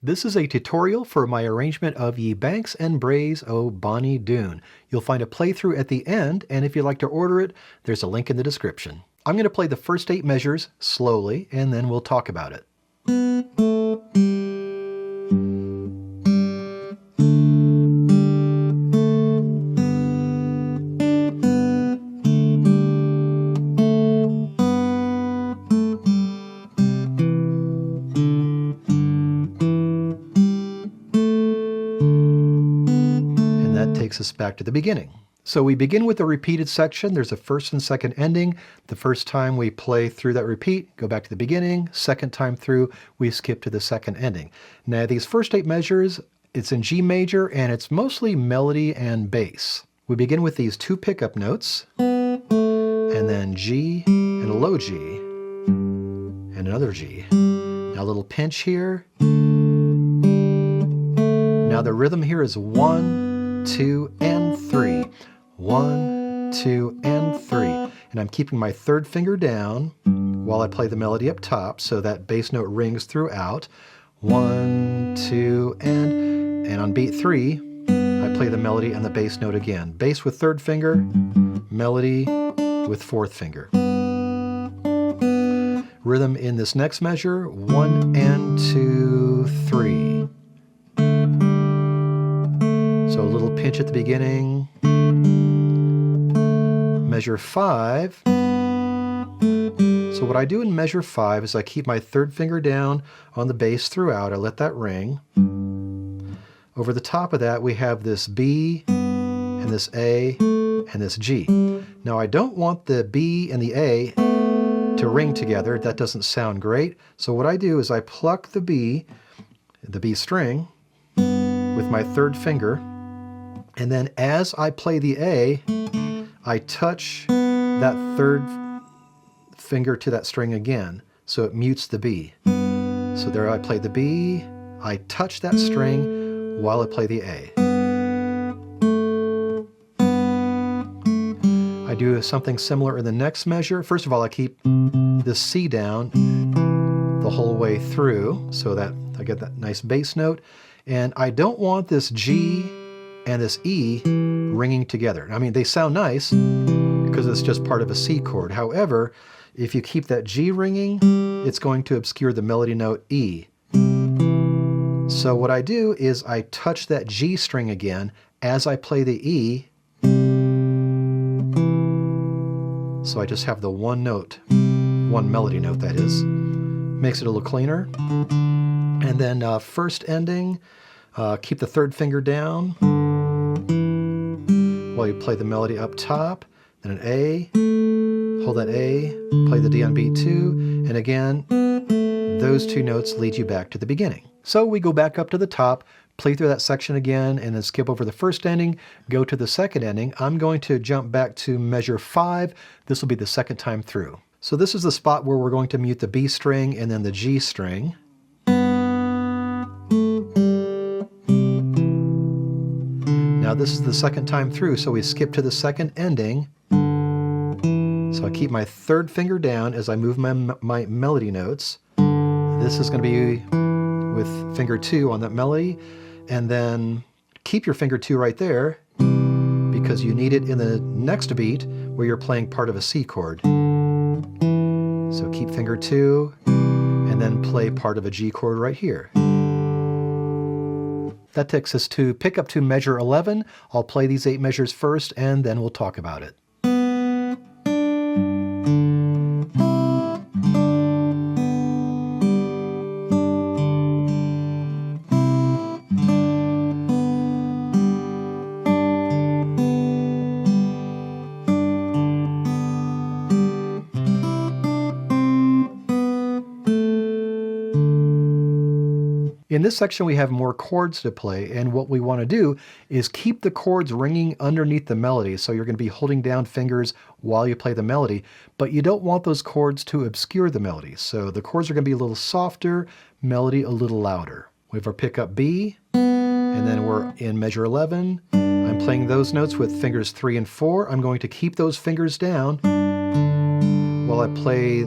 This is a tutorial for my arrangement of Ye Banks and Braes o Bonnie Dune. You'll find a playthrough at the end, and if you'd like to order it, there's a link in the description. I'm going to play the first 8 measures slowly, and then we'll talk about it. Takes us back to the beginning. So we begin with the repeated section. There's a first and second ending. The first time we play through that repeat, go back to the beginning. Second time through, we skip to the second ending. Now these first 8 measures, it's in G major and it's mostly melody and bass. We begin with these 2 pickup notes, and then G and a low G, and another G. Now a little pinch here. Now the rhythm here is 1, 2, and 3. 1, 2, and 3. And I'm keeping my third finger down while I play the melody up top so that bass note rings throughout. 1, 2, and on beat 3, I play the melody and the bass note again. Bass with third finger, melody with fourth finger. Rhythm in this next measure, 1 and 2, 3. So a little pinch at the beginning. Measure 5. So what I do in measure 5 is I keep my third finger down on the bass throughout. I let that ring. Over the top of that we have this B and this A and this G. Now I don't want the B and the A to ring together. That doesn't sound great. So what I do is I pluck the B string with my third finger. And then as I play the A, I touch that third finger to that string again, so it mutes the B. So there I play the B, I touch that string while I play the A. I do something similar in the next measure. First of all, I keep the C down the whole way through so that I get that nice bass note. And I don't want this G and this E ringing together. I mean, they sound nice because it's just part of a C chord. However, if you keep that G ringing, it's going to obscure the melody note E. So what I do is I touch that G string again as I play the E. So I just have the one note, one melody note that is. Makes it a little cleaner. And then first ending, keep the third finger down while you play the melody up top, then an A, hold that A, play the D on beat 2, and again, those 2 notes lead you back to the beginning. So we go back up to the top, play through that section again, and then skip over the first ending, go to the second ending. I'm going to jump back to measure 5. This will be the second time through. So this is the spot where we're going to mute the B string and then the G string. Now this is the second time through, so we skip to the second ending. So I keep my third finger down as I move my melody notes. This is going to be with finger 2 on that melody, and then keep your finger 2 right there because you need it in the next beat where you're playing part of a C chord. So keep finger 2 and then play part of a G chord right here. That takes us to pick up to measure 11. I'll play these 8 measures first and then we'll talk about it. In this section we have more chords to play, and what we want to do is keep the chords ringing underneath the melody. So you're going to be holding down fingers while you play the melody, but you don't want those chords to obscure the melody. So the chords are going to be a little softer, melody a little louder. We have our pickup B, and then we're in measure 11. I'm playing those notes with fingers 3 and 4. I'm going to keep those fingers down while I play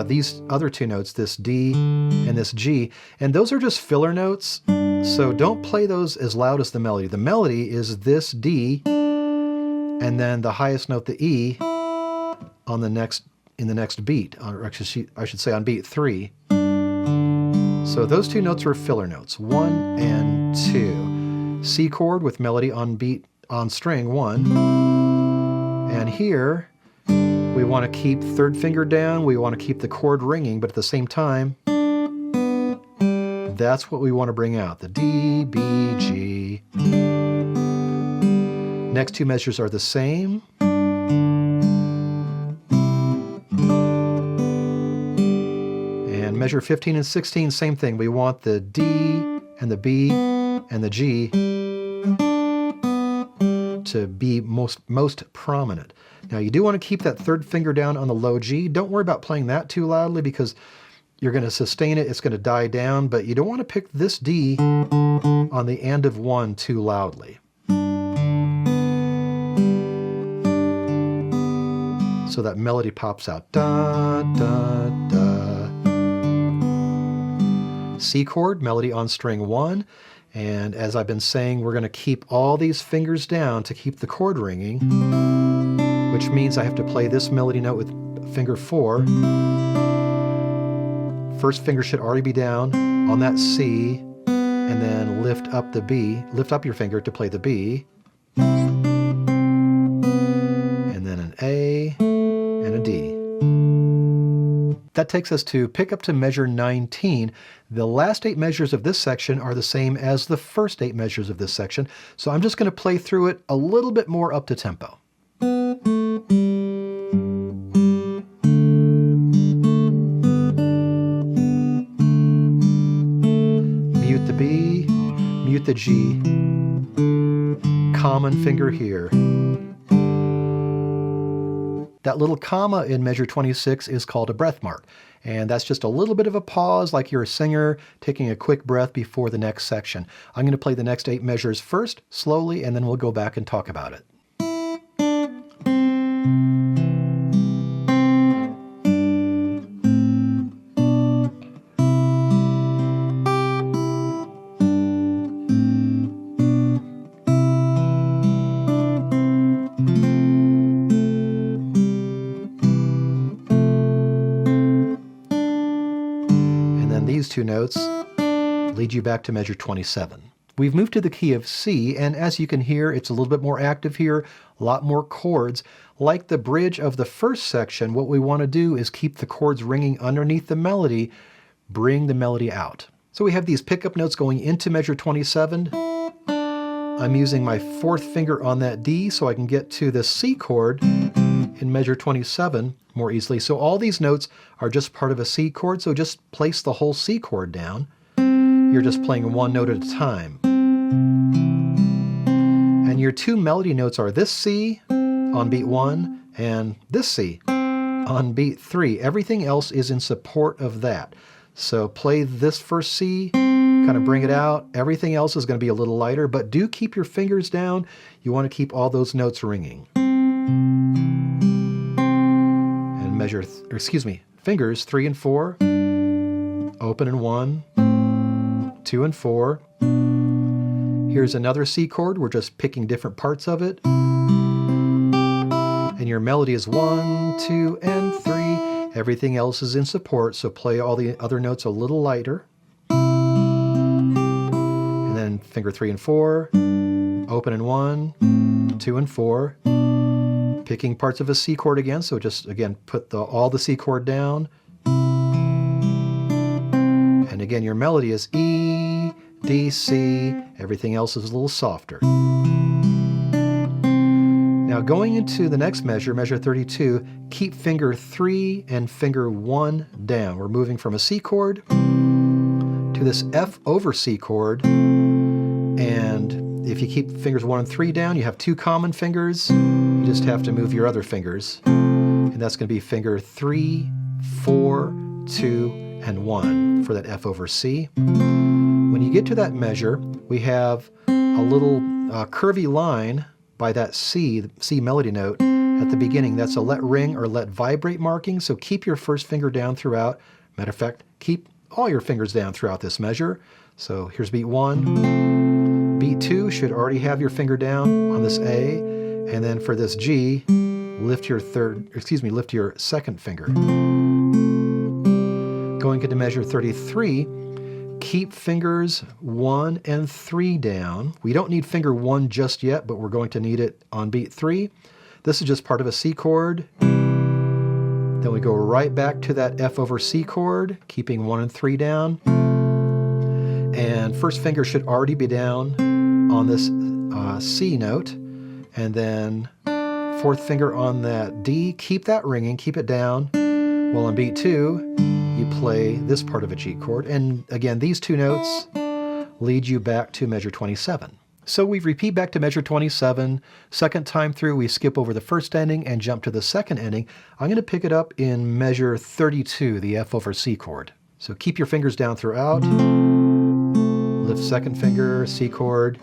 these other two notes, this D and this G, and those are just filler notes, so don't play those as loud as the melody. The melody is this D, and then the highest note, the E, on the next in the next beat, or actually I should say on beat 3. So those two notes are filler notes, 1 and 2. C chord with melody on string 1, and here we want to keep third finger down, we want to keep the chord ringing, but at the same time, that's what we want to bring out, the D, B, G. Next two measures are the same. And measure 15 and 16, same thing. We want the D and the B and the G to be most prominent. Now you do want to keep that third finger down on the low G. Don't worry about playing that too loudly because you're going to sustain it, it's going to die down, but you don't want to pick this D on the end of 1 too loudly. So that melody pops out. Da, da, da. C chord, melody on string 1. And as I've been saying, we're going to keep all these fingers down to keep the chord ringing, which means I have to play this melody note with finger 4. First finger should already be down on that C, and then lift up the B. Lift up your finger to play the B. And then an A and a D. That takes us to pick up to measure 19. The last 8 measures of this section are the same as the first 8 measures of this section, so I'm just going to play through it a little bit more up to tempo. Mute the B, mute the G, common finger here. That little comma in measure 26 is called a breath mark, and that's just a little bit of a pause like you're a singer taking a quick breath before the next section. I'm going to play the next 8 measures first, slowly, and then we'll go back and talk about it. These two notes lead you back to measure 27. We've moved to the key of C, and as you can hear, it's a little bit more active here, a lot more chords. Like the bridge of the first section, what we want to do is keep the chords ringing underneath the melody, bring the melody out. So we have these pickup notes going into measure 27. I'm using my 4th finger on that D so I can get to the C chord in measure 27 more easily. So all these notes are just part of a C chord, so just place the whole C chord down. You're just playing one note at a time. And your 2 melody notes are this C on beat 1 and this C on beat 3. Everything else is in support of that. So play this first C, kind of bring it out. Everything else is going to be a little lighter, but do keep your fingers down. You want to keep all those notes ringing. Fingers 3 and 4, open in 1, 2 and 4. Here's another C chord, we're just picking different parts of it. And your melody is 1, 2, and 3. Everything else is in support, so play all the other notes a little lighter. And then finger 3 and 4, open in 1, 2 and 4. Picking parts of a C chord again, so just again put all the C chord down. And again your melody is E, D, C, everything else is a little softer. Now going into the next measure, measure 32, keep finger 3 and finger 1 down. We're moving from a C chord to this F over C chord, and if you keep fingers 1 and 3 down, you have 2 common fingers. You just have to move your other fingers. And that's going to be finger 3, 4, 2, and 1 for that F over C. When you get to that measure, we have a little curvy line by that C melody note at the beginning. That's a let ring or let vibrate marking, so keep your first finger down throughout. Matter of fact, keep all your fingers down throughout this measure. So here's beat 1. Beat 2 should already have your finger down on this A, and then for this G, lift your second finger. Going into measure 33, keep fingers 1 and 3 down. We don't need finger 1 just yet, but we're going to need it on beat 3. This is just part of a C chord. Then we go right back to that F over C chord, keeping 1 and 3 down. And first finger should already be down on this C note. And then fourth finger on that D, keep that ringing, keep it down. Well, on beat 2, you play this part of a G chord. And again, these two notes lead you back to measure 27. So we repeat back to measure 27. Second time through, we skip over the first ending and jump to the second ending. I'm going to pick it up in measure 32, the F over C chord. So keep your fingers down throughout. Lift second finger, C chord,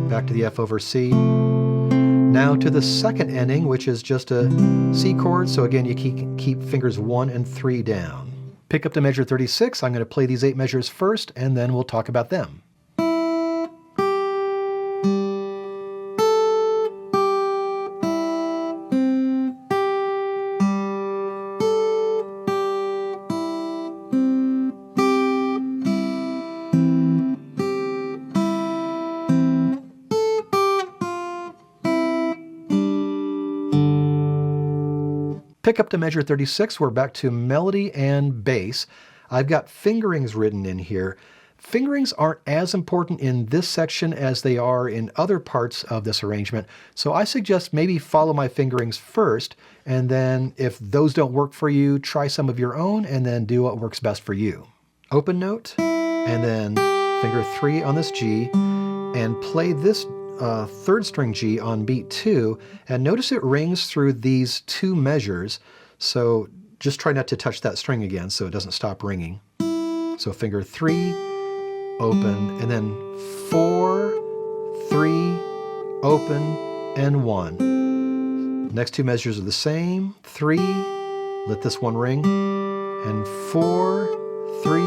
back to the F over C. Now to the second ending, which is just a C chord. So again, you keep fingers 1 and 3 down. Pick up to measure 36. I'm going to play these 8 measures first, and then we'll talk about them. Pick up to measure 36, we're back to melody and bass. I've got fingerings written in here. Fingerings aren't as important in this section as they are in other parts of this arrangement, so I suggest maybe follow my fingerings first, and then if those don't work for you, try some of your own, and then do what works best for you. Open note, and then finger 3 on this G, and play this third string G on beat 2, and notice it rings through these 2 measures, so just try not to touch that string again so it doesn't stop ringing. So finger 3, open, and then 4, 3, open, and 1. Next 2 measures are the same. 3, let this one ring, and 4, 3,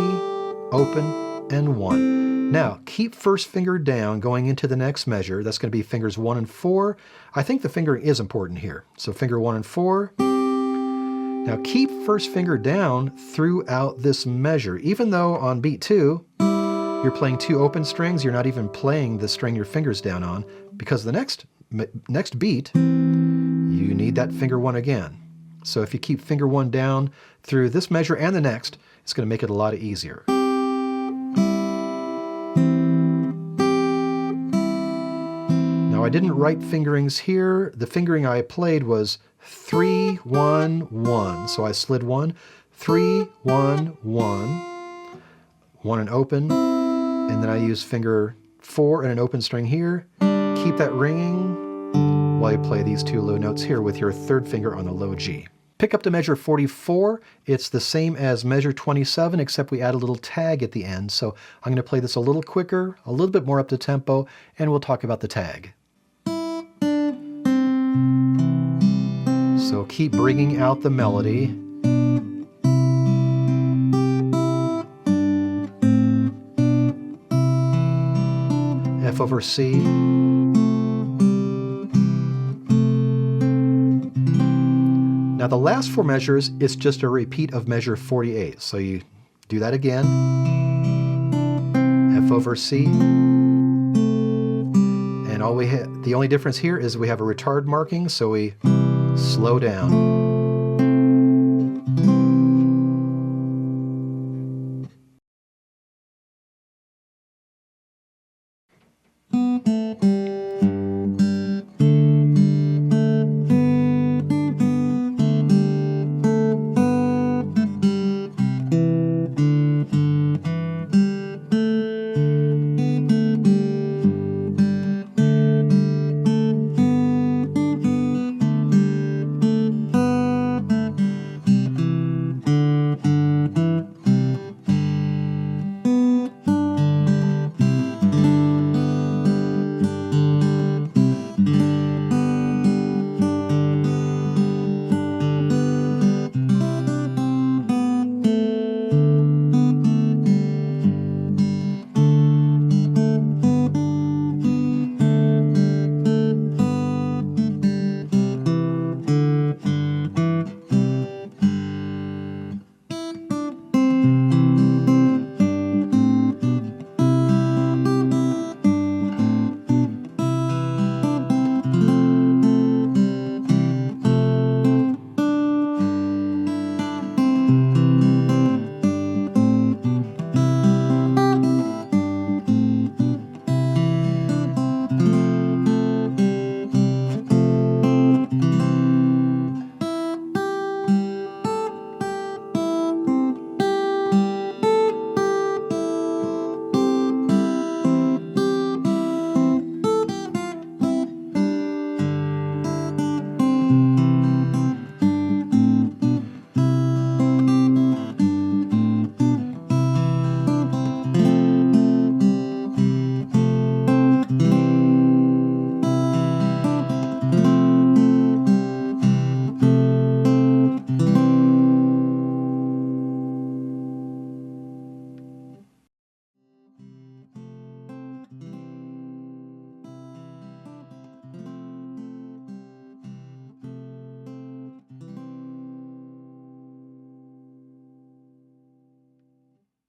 open, and 1. Now, keep first finger down going into the next measure. That's going to be fingers 1 and 4. I think the fingering is important here. So finger 1 and 4. Now keep first finger down throughout this measure. Even though on beat 2, you're playing 2 open strings, you're not even playing the string your finger's down on, because the next beat, you need that finger 1 again. So if you keep finger 1 down through this measure and the next, it's going to make it a lot easier. Now I didn't write fingerings here. The fingering I played was 3, 1, 1. So I slid 1, 3, 1, 1, 1 and open, and then I use finger 4 and an open string here. Keep that ringing while you play these 2 low notes here with your third finger on the low G. Pick up to measure 44. It's the same as measure 27, except we add a little tag at the end. So I'm going to play this a little quicker, a little bit more up to tempo, and we'll talk about the tag. So keep bringing out the melody. F over C. Now the last 4 measures is just a repeat of measure 48. So you do that again. F over C. And the only difference here is we have a retard marking, so we slow down.